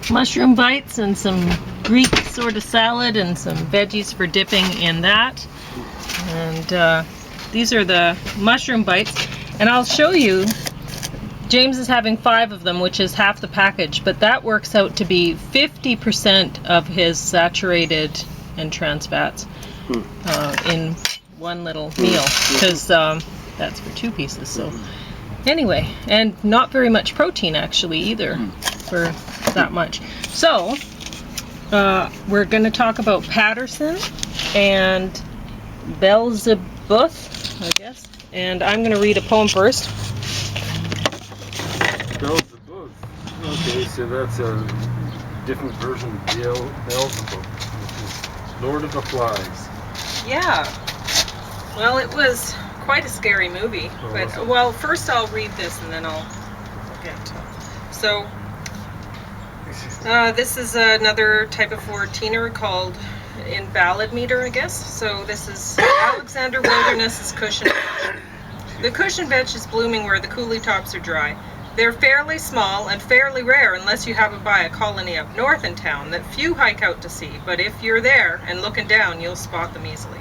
mushroom bites and some Greek sort of salad and some veggies for dipping in that. And these are the mushroom bites. And I'll show you, James is having 5 of them, which is half the package, but that works out to be 50% of his saturated and trans fats in one little meal, because that's for 2 pieces. So anyway, and not very much protein actually either for that much. So we're going to talk about Paterson and Belzebuth, I guess. And I'm going to read a poem first. Belzebuth. Okay, so that's a different version of Belzebuth, which is Lord of the Flies. Yeah. Well, it was quite a scary movie. But well, first I'll read this and then I'll get to it. So this is another type of 14er called invalid meter, I guess. So this is Alexander Wilderness's cushion vetch. The cushion vetch is blooming where the coulee tops are dry. They're fairly small and fairly rare unless you happen by a colony up north in town that few hike out to see, but if you're there and looking down, you'll spot them easily.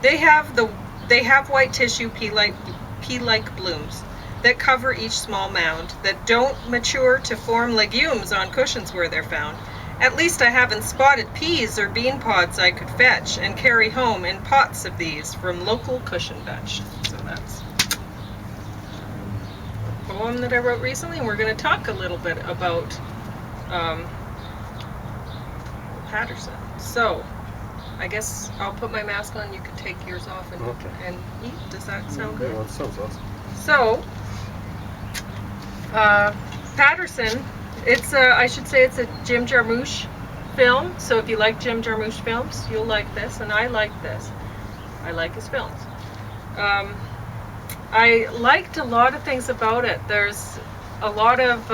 They have white tissue pea-like blooms that cover each small mound that don't mature to form legumes on cushions where they're found. At least I haven't spotted peas or bean pods I could fetch and carry home in pots of these from local cushion vetch. So that's a poem that I wrote recently, and we're going to talk a little bit about Paterson. So I guess I'll put my mask on, you can take yours off and eat. Does that sound good? Yeah, that sounds awesome. So Paterson, it's I should say it's a Jim Jarmusch film. So if you like Jim Jarmusch films, you'll like this, and I like this. I like his films. I liked a lot of things about it. There's a lot of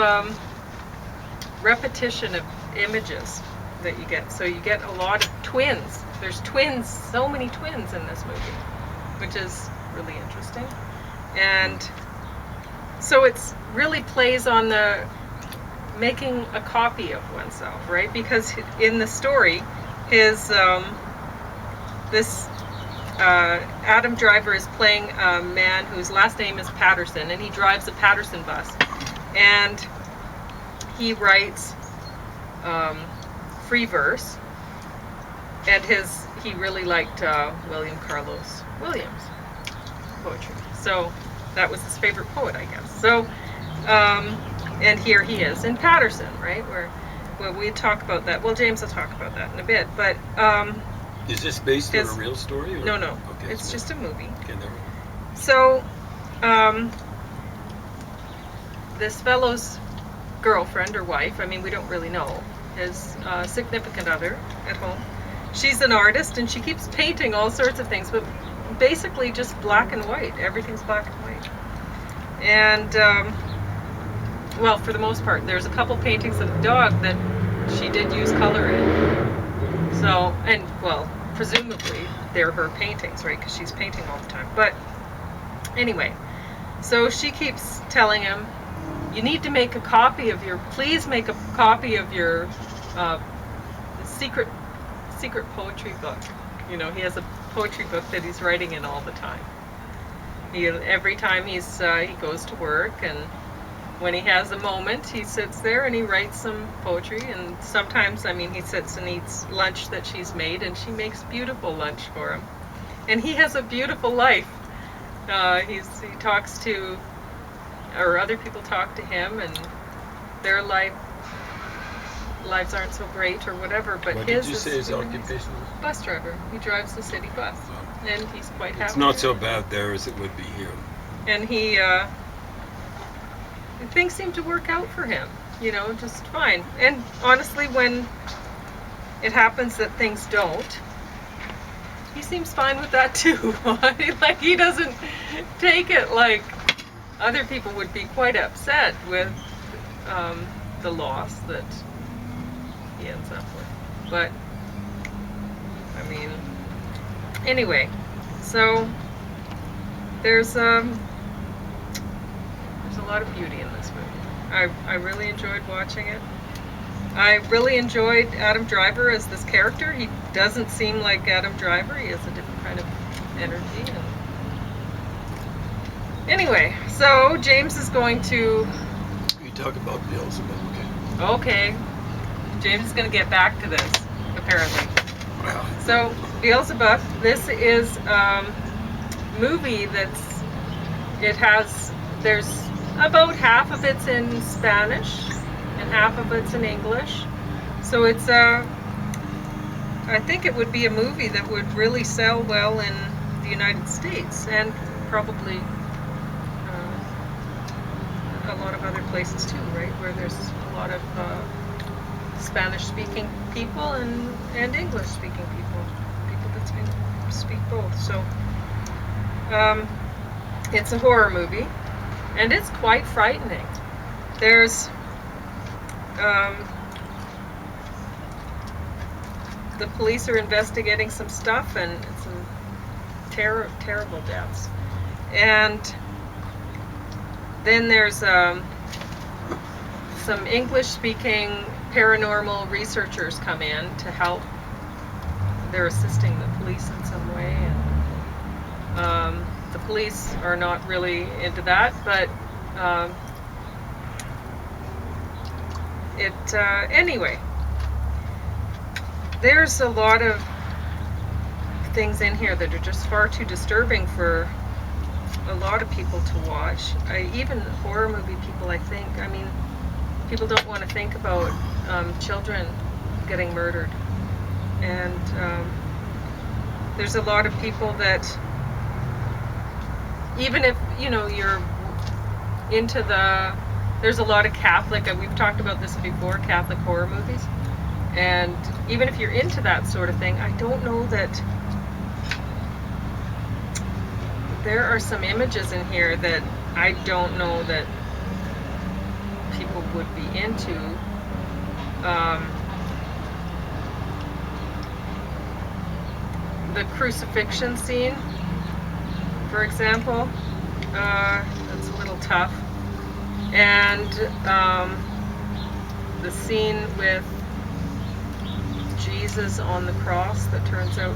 repetition of images that you get. So you get a lot of twins. There's twins, so many twins in this movie, which is really interesting. And so it's really plays on the making a copy of oneself, right? Because in the story, his Adam Driver is playing a man whose last name is Paterson, and he drives a Paterson bus, and he writes free verse, and he really liked William Carlos Williams poetry, so that was his favorite poet, I guess. So and here he is in Paterson, right, where we talk about that. Well, James will talk about that in a bit, but is this based on a real story? Or? No. Okay, it's just a movie. Okay, never mind. So, this fellow's girlfriend or wife, I mean, we don't really know, his significant other at home. She's an artist and she keeps painting all sorts of things, but basically just black and white. Everything's black and white. And, well, for the most part, there's a couple paintings of the dog that she did use color in. So, and, well, presumably they're her paintings, right? Because she's painting all the time. But anyway, so she keeps telling him, you need to make a copy of please make a copy of your secret poetry book. You know, he has a poetry book that he's writing in all the time. Every time he goes to work, and when he has a moment, he sits there and he writes some poetry. And sometimes, I mean, he sits and eats lunch that she's made, and she makes beautiful lunch for him. And he has a beautiful life. He talks to, or other people talk to him, and their lives aren't so great or whatever. But what did you say his occupation was? Bus driver. He drives the city bus, and he's quite happy. It's not so bad there as it would be here. And things seem to work out for him, you know, just fine. And honestly, when it happens that things don't, he seems fine with that too. I mean, like, he doesn't take it like other people would be quite upset with the loss that he ends up with. But, I mean, anyway, so there's a lot of beauty in this movie. I really enjoyed watching it. I really enjoyed Adam Driver as this character. He doesn't seem like Adam Driver. He has a different kind of energy. And anyway, so James is going to... We talk about Belzebuth, okay? Okay. James is going to get back to this, apparently. Wow. So, Belzebuth, this is movie that's... There's about half of it's in Spanish and half of it's in English. So it's I think it would be a movie that would really sell well in the United States and probably a lot of other places too, right? Where there's a lot of Spanish-speaking people and English-speaking people that speak both. So it's a horror movie, and it's quite frightening. There's the police are investigating some stuff, and some terrible deaths. And then there's some English-speaking paranormal researchers come in to help. They're assisting the police in some way, and the police are not really into that, but anyway, there's a lot of things in here that are just far too disturbing for a lot of people to watch. Even horror movie people, I think. I mean, people don't want to think about children getting murdered. And there's a lot of people that, even if, you're into there's a lot of Catholic, we've talked about this before, Catholic horror movies. And even if you're into that sort of thing, I don't know that there are some images in here that I don't know that people would be into. The crucifixion scene, for example, that's a little tough. And the scene with Jesus on the cross that turns out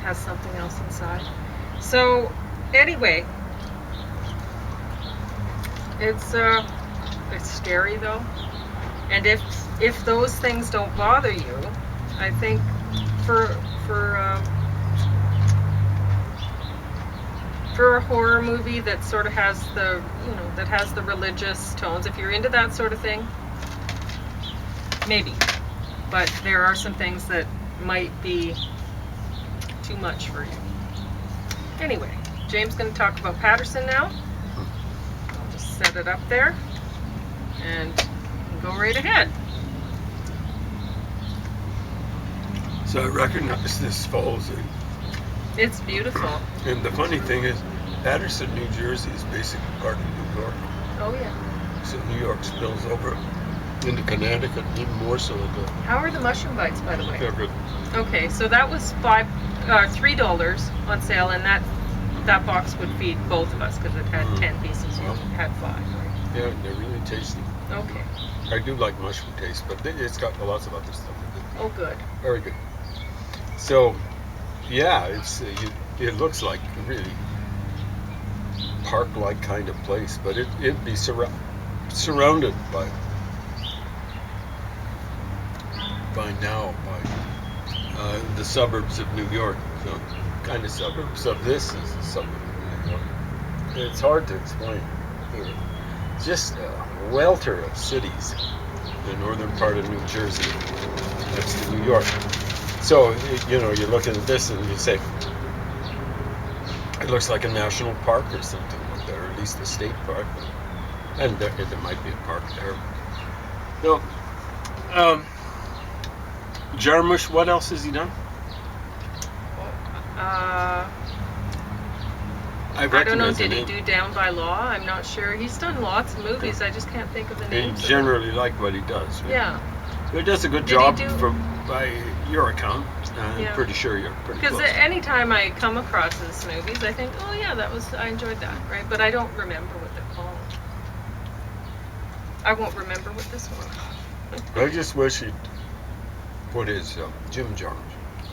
has something else inside. So anyway, it's scary though, and if those things don't bother you, I think for a horror movie that sort of has that has the religious tones, if you're into that sort of thing, maybe. But there are some things that might be too much for you. Anyway, James is going to talk about Paterson now. I'll just set it up there and go right ahead. So I recognize this falls in. It's beautiful. And the funny thing is, Paterson, New Jersey is basically part of New York. Oh yeah. So New York spills over into Connecticut, even more so. How are the mushroom bites, by the way? They're good. Okay, so that was $3 on sale, and that box would feed both of us because it had 10 pieces. You had 5, right? Yeah, they're really tasty. Okay. I do like mushroom taste, but it's got lots of other stuff in it. Oh, good. Very good. So, yeah, it looks like a really park-like kind of place, but it'd be surrounded by the suburbs of New York. So, kind of suburbs of this is a suburb of New York. It's hard to explain. It's just a welter of cities. The northern part of New Jersey, next to New York. So, you're looking at this and you say, it looks like a national park or something like that, or at least a state park. And there might be a park there. No. Jarmusch, what else has he done? I don't know, did he do Down by Law? I'm not sure. He's done lots of movies, I just can't think of the names. You generally like what he does. Right? Yeah. He does a good job by your account. I'm Yeah. pretty sure you're pretty Because close. anytime I come across the smoothies, I think, oh yeah, I enjoyed that, right? But I don't remember what they're called. I won't remember what this one. I just wish he'd put his Jim Jarmusch.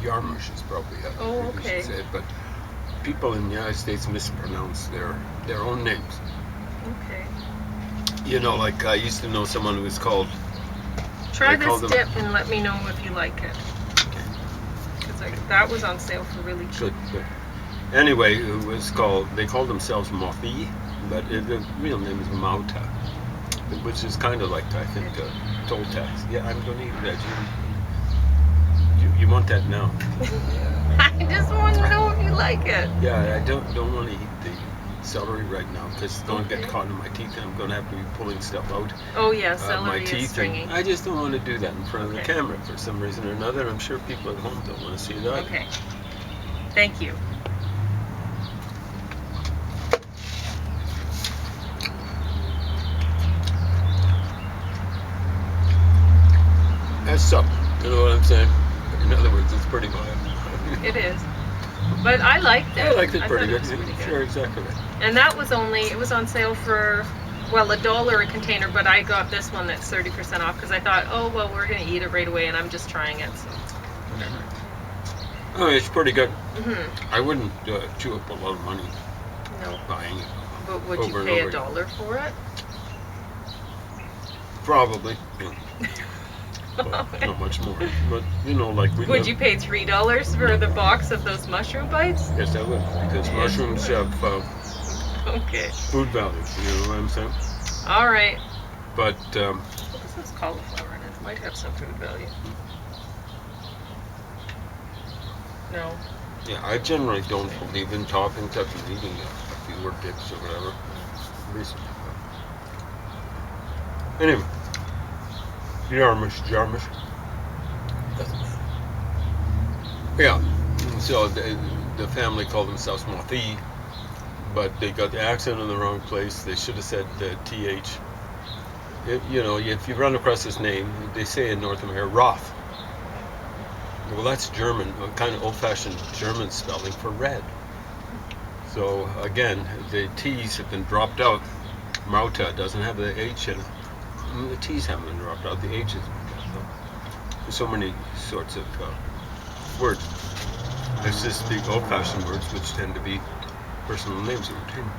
Jarmusch is probably how Oh, you okay. should say it, but people in the United States mispronounce their own names. Okay. You know, like I used to know someone who was called. Try They call this them- dip and let me know if you like it. Because that was on sale for really cheap. Good. Anyway, it was called. They called themselves Mothi, but the real name is Mauta, which is kind of like I think toll tax. Yeah, I'm going to eat that. You want that now? I just want to know if you like it. Yeah, I don't want to eat the celery right now because it's going to get Okay. caught in my teeth and I'm going to have to be pulling stuff out Oh yeah, of my celery is teeth. stringy. And I just don't want to do that in front of the Okay. camera for some reason or another. I'm sure people at home don't want to see that. Okay. Thank you. That's something. You know what I'm saying? In other words, it's pretty mild. It is. But I liked it. I liked it pretty thought good. It was pretty good. Sure, exactly right. And that was it was on sale for, well, $1 a container, but I got this one that's 30% off because I thought, oh, well, we're going to eat it right away and I'm just trying it, so whatever. Oh, it's pretty good. Mm-hmm. I wouldn't chew up a lot of money No. buying it. But would Over you and pay over $1 for it? Probably. Yeah. But not much more. But, you know, like we Would live- you pay $3 for the box of those mushroom bites? Yes, I would. Because Yes, mushrooms you would. have Okay. food value. You know what I'm saying? All right. But This is cauliflower in it. It might have some food value. No. yeah, I generally don't believe in toppings. I've been eating a few or dips or whatever recently. Anyway, Jarmusch. Doesn't matter. Yeah. So the family called themselves Mothi, but they got the accent in the wrong place. They should have said TH. You know, if you run across this name, they say in North America, Roth. Well, that's German, a kind of old-fashioned German spelling for red. So again, the T's have been dropped out. Mauta doesn't have the H in it. The T's haven't been dropped out. The H has been dropped out. There's so many sorts of words. It's just the old-fashioned words, which tend to be personal names of routine.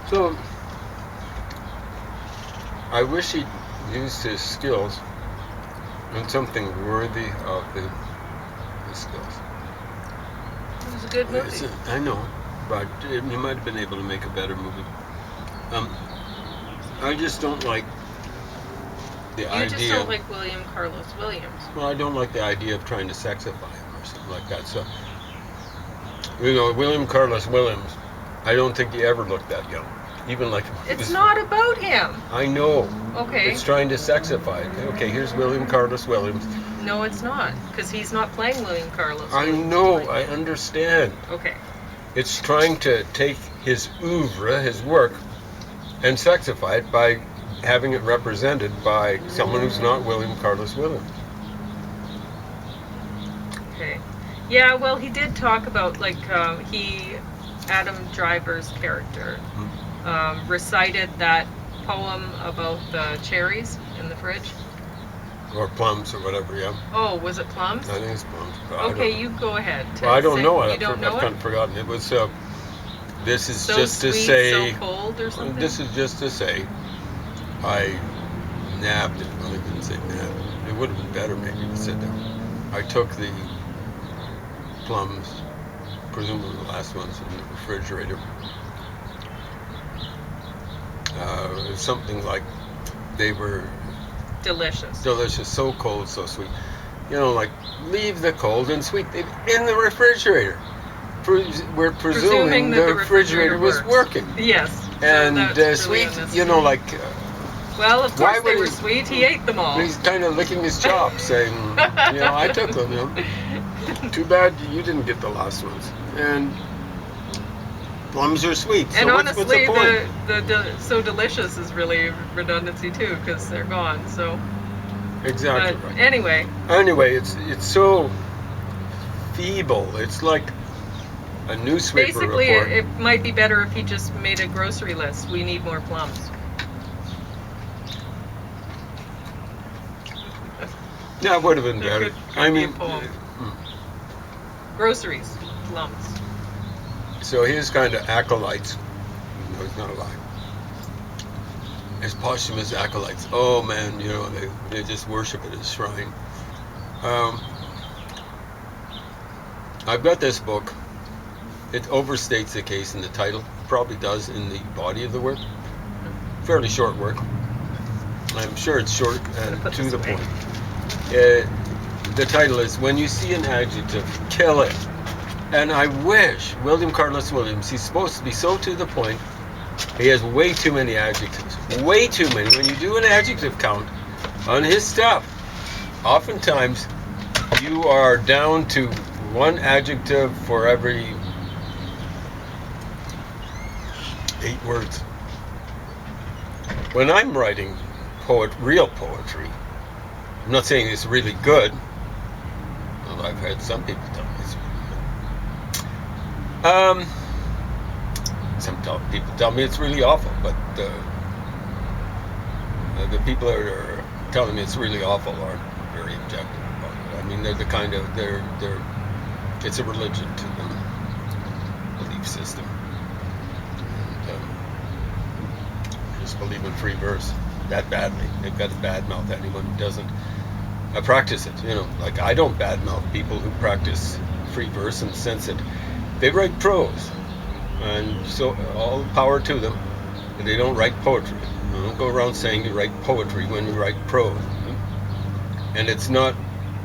So I wish he'd used his skills on something worthy of the skills. It was a good movie. I know, but you might have been able to make a better movie. I just don't like the You idea. just don't like William Carlos Williams. Well, I don't like the idea of trying to sexify him or something like that. So, you know, William Carlos Williams, I don't think he ever looked that young. Even like It's not about him. I know. Okay. It's trying to sexify it. Okay, here's William Carlos Williams. No, it's not, because he's not playing William Carlos. I Williams. know. I understand. Okay. It's trying to take his oeuvre, his work, and sexify it by having it represented by someone who's not William Carlos Williams. Okay. Yeah, well, he did talk about, like, Adam Driver's character, recited that poem about the cherries in the fridge. Or plums or whatever, yeah. Oh, was it plums? I think it's plums. But I don't Okay, know. you go ahead. Well, I don't Say- know. You don't know I've kind it? of forgotten. It was, this is So just sweet, to say, so cold or something? this is just to say, I nabbed it. Well, I didn't say nabbed. It would have been better maybe to sit down. I took the plums, presumably the last ones, in the refrigerator. It was something like they were Delicious. delicious, so cold, so sweet. You know, like, leave the cold and sweet in the refrigerator. We're presuming that the refrigerator was works. working. Yes. so And that's really sweet, unnecessary. you know, like, Well, of why course they would were he- sweet. He ate them all. he's kind of licking his chops, saying, you know, I took them, you know. Too bad you didn't get the last ones. And plums are sweet. So And what's honestly, the point? the so delicious is really redundancy too, because they're gone. So, Exactly but right. anyway, Anyway, it's so feeble. It's like a newspaper Basically, report. it might be better if he just made a grocery list. We need more plums. That would have been That better. could I be a mean, poem. Groceries, plums. so his kind of acolytes, no, it's not a lie. His posthumous acolytes, oh man, you know, they just worship at his shrine. I've got this book. It overstates the case in the title, probably does in the body of the work. Fairly short work. I'm sure it's short and to the point. The title is When You See an Adjective, Kill It. And I wish William Carlos Williams, he's supposed to be so to the point, he has way too many adjectives. Way too many. When you do an adjective count on his stuff, oftentimes you are down to one adjective for every 8 words. When I'm writing real poetry, I'm not saying it's really good, although I've had some people tell me it's really good. Some people tell me it's really awful, but the people that are telling me it's really awful aren't very objective about it. I mean, they're the kind of it's a religion to them, belief system. And just believe in free verse that badly. They've got to badmouth anyone who doesn't practice it. You know, like I don't badmouth people who practice free verse in the sense that they write prose, and so all power to them. But they don't write poetry. You don't go around saying you write poetry when you write prose. And it's not,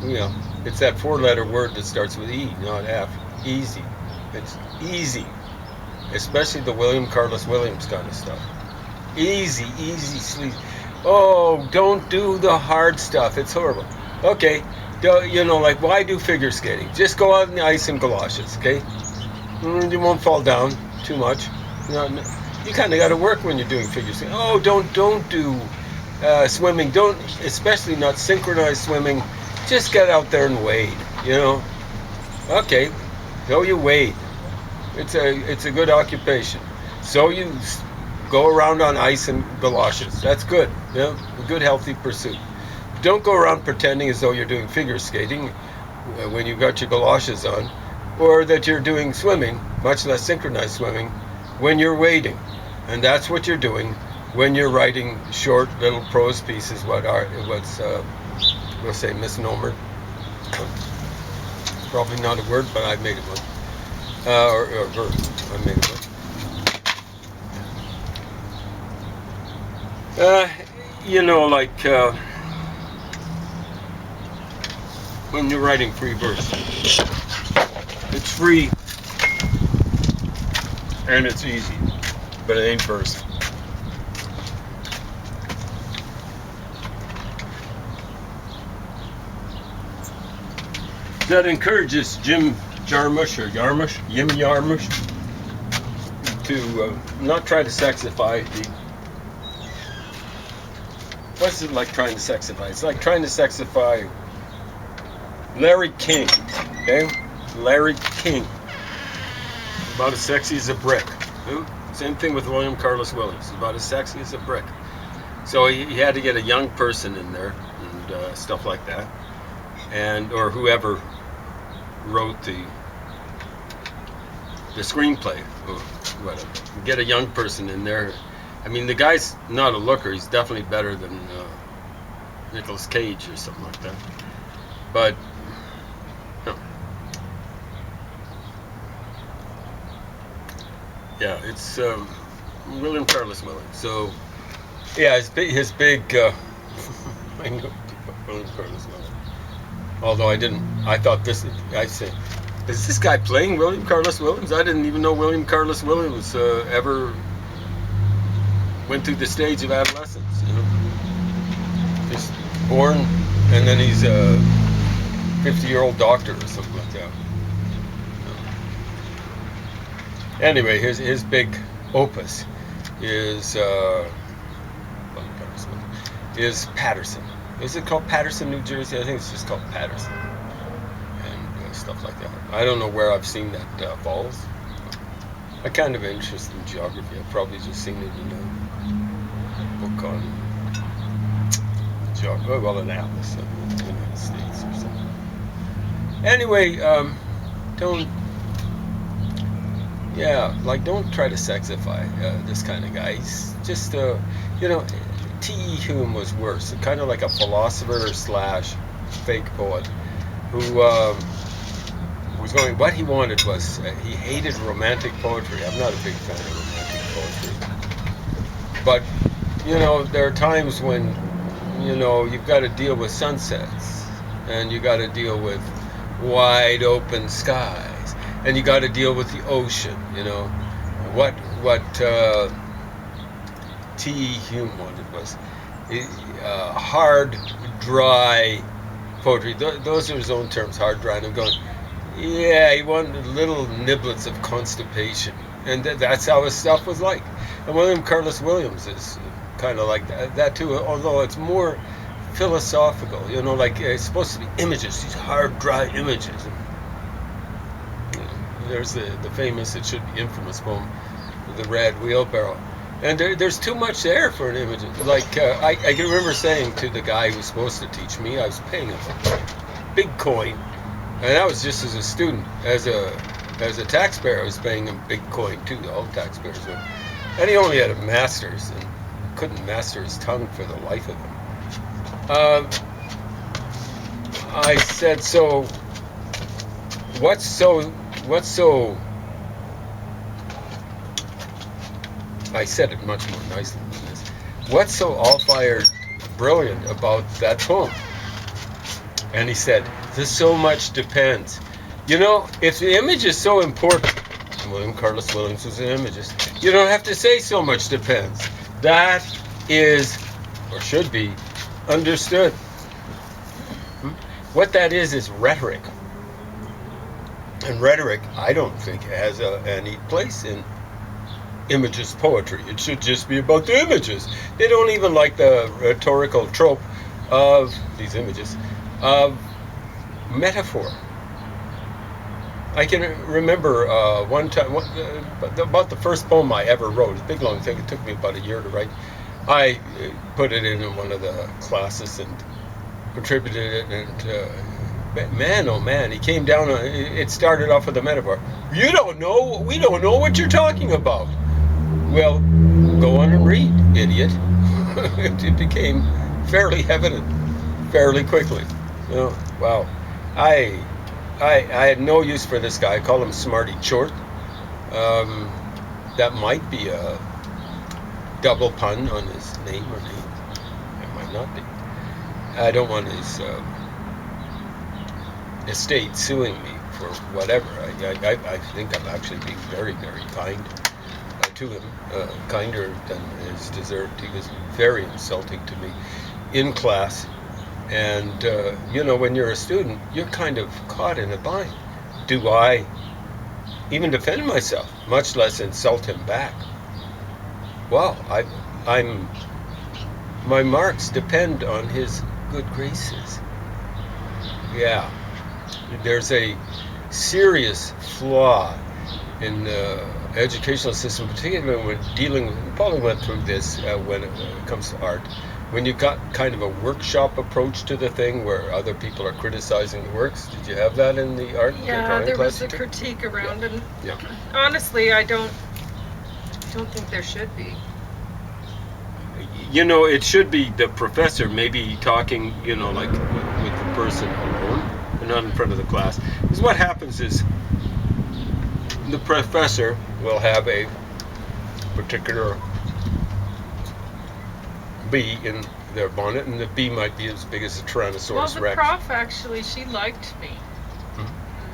you know, it's that 4-letter word that starts with E, not F. Easy. It's easy. Especially the William Carlos Williams kind of stuff. Easy, sleazy. Oh, don't do the hard stuff. It's horrible. Okay, you know, like why do figure skating? Just go out on the ice in galoshes, okay? You won't fall down too much. You kind of got to work when you're doing figure skating. Oh, don't do swimming. Don't, especially not synchronized swimming. Just get out there and wade. You know. Okay, so you wade. It's a good occupation. So you go around on ice and galoshes. That's good. Yeah, a good healthy pursuit. Don't go around pretending as though you're doing figure skating when you've got your galoshes on, or that you're doing swimming, much less synchronized swimming, when you're wading. And that's what you're doing when you're writing short little prose pieces. We'll say misnomer. Probably not a word, but I made it one. Or verb. I made it one. You know, like when you're writing free verse, it's free and it's easy, but it ain't verse. That encourages Jim Jarmusch to not try to sexify the. What's it like trying to sexify? It's like trying to sexify Larry King, okay? Larry King. About as sexy as a brick. Same thing with William Carlos Williams. About as sexy as a brick. So he had to get a young person in there and stuff like that. And or whoever wrote the screenplay or whatever. Get a young person in there. I mean, the guy's not a looker. He's definitely better than Nicolas Cage or something like that. But yeah, it's William Carlos Williams. So yeah, his big I know William Carlos Williams. Although I thought this. I said, is this guy playing William Carlos Williams? I didn't even know William Carlos Williams ever went through the stage of adolescence. You know, just born, and then he's a 50-year-old doctor or something like that. Anyway, his big opus is Paterson. Is it called Paterson, New Jersey? I think it's just called Paterson. And stuff like that. I don't know where I've seen that falls. I'm kind of interested in geography. I've probably just seen it in a book on geography, well, an atlas of the United States or something. Anyway, don't try to sexify this kind of guy. He's just, T.E. Hume was worse. Kind of like a philosopher slash fake poet who was going, what he wanted was, he hated romantic poetry. I'm not a big fan of romantic poetry. But, there are times when, you've got to deal with sunsets, and you got to deal with wide open skies, and you got to deal with the ocean. What T.E. Hume wanted was hard, dry poetry. Those are his own terms, hard, dry. And I'm going, yeah, he wanted little niblets of constipation, and that's how his stuff was like. And William Carlos Williams is kind of like that too, although it's more philosophical. It's supposed to be images, these hard, dry images. There's the famous, it should be infamous poem, The Red Wheelbarrow. And there's too much there for an image. I can remember saying to the guy who was supposed to teach me, I was paying him a big coin, and that was just as a student. As a taxpayer, I was paying him big coin too. All taxpayers were. And he only had a master's and couldn't master his tongue for the life of him. I said, so what's so I said it much more nicely than this. What's so all-fired brilliant about that poem? And he said, there's so much depends. If the image is so important, William Carlos Williams was an imagist, you don't have to say so much depends. That is, or should be, understood. What that is rhetoric. And rhetoric, I don't think, has any place in Imagist poetry. It should just be about the images. They don't even like the rhetorical trope of these images, of metaphor. I can remember one time, about the first poem I ever wrote, a big long thing, it took me about a year to write. I put it in one of the classes and contributed it, and man, oh man, he came down on it. Started off with a metaphor. We don't know what you're talking about. Well, go on and read, idiot. It became fairly evident fairly quickly. Wow. I had no use for this guy. I call him Smarty Short. That might be a double pun on his name or name. It might not be. I don't want his estate suing me for whatever. I think I'm actually being very, very kind to him, kinder than is deserved. He was very insulting to me in class, and when you're a student, you're kind of caught in a bind. Do I even defend myself, much less insult him back? Well, my marks depend on his good graces. Yeah, there's a serious flaw in the educational system, particularly when dealing with, Pauline went through this when it comes to art, when you've got kind of a workshop approach to the thing where other people are criticizing the works. Did you have that in the art? Yeah, there was a critique around, and honestly, I don't think there should be. It should be the professor maybe talking, like with the person alone, and not in front of the class. Because what happens is the professor will have a particular bee in their bonnet, and the bee might be as big as a Tyrannosaurus Rex. Rex. Well, the prof actually, she liked me.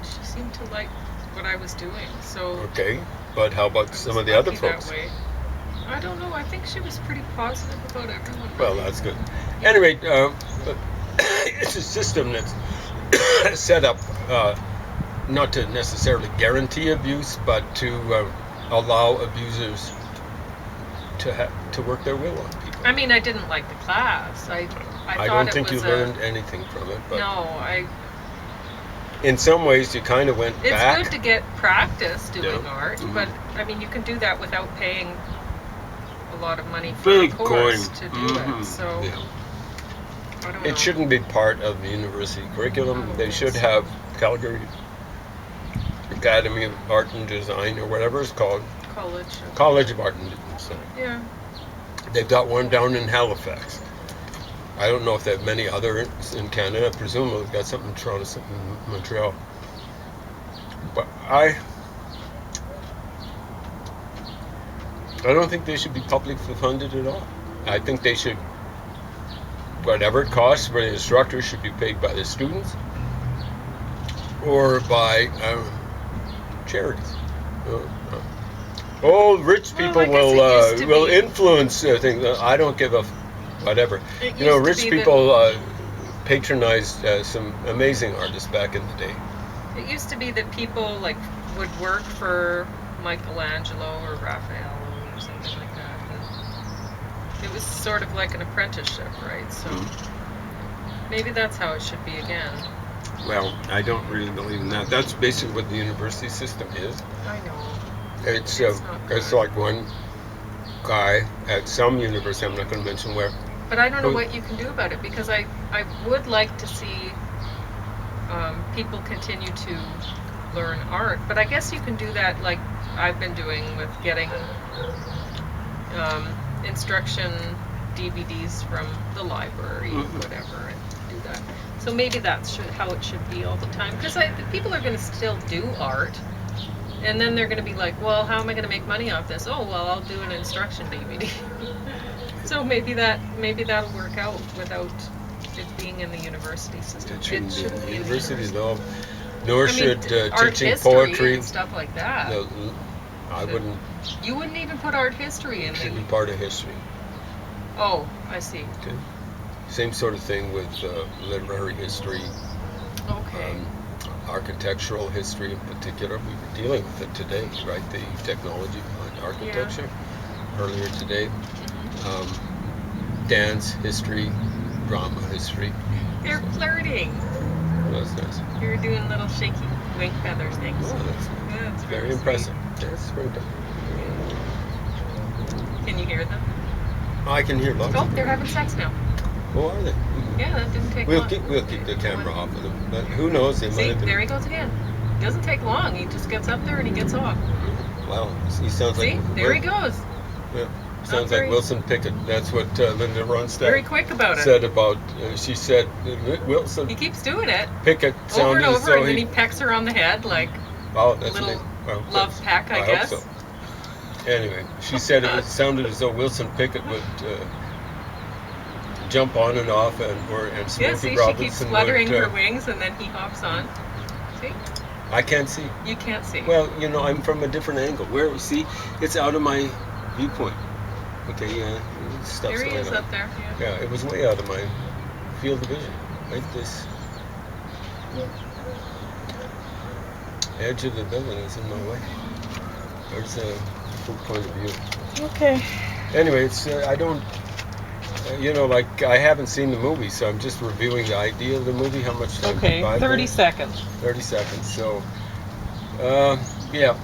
She seemed to like what I was doing. So. Okay, but how about some of the other folks? That way. I don't know. I think she was pretty positive about everyone. Well, that's good. Anyway, it's a system that's set up not to necessarily guarantee abuse, but to allow abusers to work their will on people. I mean, I didn't like the class. I don't think you learned anything from it. But no, in some ways, you kind of went It's back. good to get practice doing Yeah. art, Mhm. but I mean, you can do that without paying a lot of money for a Big course coin. to do Mhm. it. So Yeah. I don't know. It shouldn't be part of the university I curriculum. don't They think should so. have Calgary Academy of Art and Design, or whatever it's called, College of Art and Design. Yeah. They've got one down in Halifax. I don't know if they have many others in Canada. Presumably they've got something in Toronto, something in Montreal. But I don't think they should be publicly funded at all. I think they should, whatever it costs for the instructors, should be paid by the students or by charities. Rich people I guess it used to will be- influence things. I don't give a whatever. It You know, used to rich be people patronized some amazing artists back in the day. It used to be that people like would work for Michelangelo or Raphael or something like that. And it was sort of like an apprenticeship, right? So maybe that's how it should be again. Well, I don't really believe in that. That's basically what the university system is. I know. It's not it's good. like one guy at some university, I'm not going to mention where. But I don't know what you can do about it, because I would like to see people continue to learn art. But I guess you can do that like I've been doing with getting instruction DVDs from the library or whatever, and do that. So maybe that's how it should be all the time. Because people are going to still do art. And then they're going to be like, well, how am I going to make money off this? Oh, well, I'll do an instruction DVD. So maybe that'll work out without it being in the university system. It shouldn't be in the in the university, though. Nor I mean, should art teaching history poetry. and stuff like that. No, I wouldn't. You wouldn't even put art history in It should be there. part of history. Oh, I see. Okay. Same sort of thing with literary history, Okay. architectural history in particular. We were dealing with it today, right? The technology behind architecture earlier today. Dance history, drama history. They're flirting. That's nice. You're doing little shaky wing feather things. Oh, that's Yeah, it's very sweet. impressive. That's very good. Can you hear them? I can hear lots. Oh, they're having sex now. Oh, are they? Yeah, that didn't take We'll long. keep the camera off of them, but who knows? They might See, have been. there he goes again. Doesn't take long. He just gets up there and he gets off. Wow, he sounds See, like. there he goes. Yeah, sounds like very- Wilson Pickett. That's what Linda Very Ronstadt quick about it. said about. She said Wilson He keeps doing it Pickett over sounded and as over, though and then he pecks her on the head like Oh, that's little neat. Well, love peck, I hope guess. so. Anyway, she said it sounded as though Wilson Pickett would jump on and off, and Smokey Yeah, see, she Robinson keeps fluttering would. her wings, and then he hops on. See? I can't see. You can't see. Well, I'm from a different angle. Where see, it's out of my viewpoint. Okay, yeah, stuff's there he going is on. up there. Yeah. Yeah, it was way out of my field of vision. Like this edge of the building is in my way. There's a full point of view. Okay. Anyway, it's I don't. Like I haven't seen the movie, so I'm just reviewing the idea of the movie. How much time? Okay, 5 30 minutes? seconds. 30 seconds. So, yeah,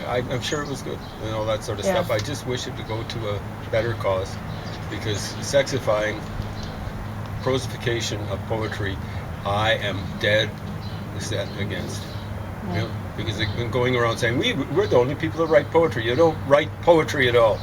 I'm sure it was good and all that sort of Yeah. stuff. I just wish it to go to a better cause, because sexifying, prosification of poetry, I am dead set against. Because they've been going around saying we're the only people that write poetry. You don't write poetry at all.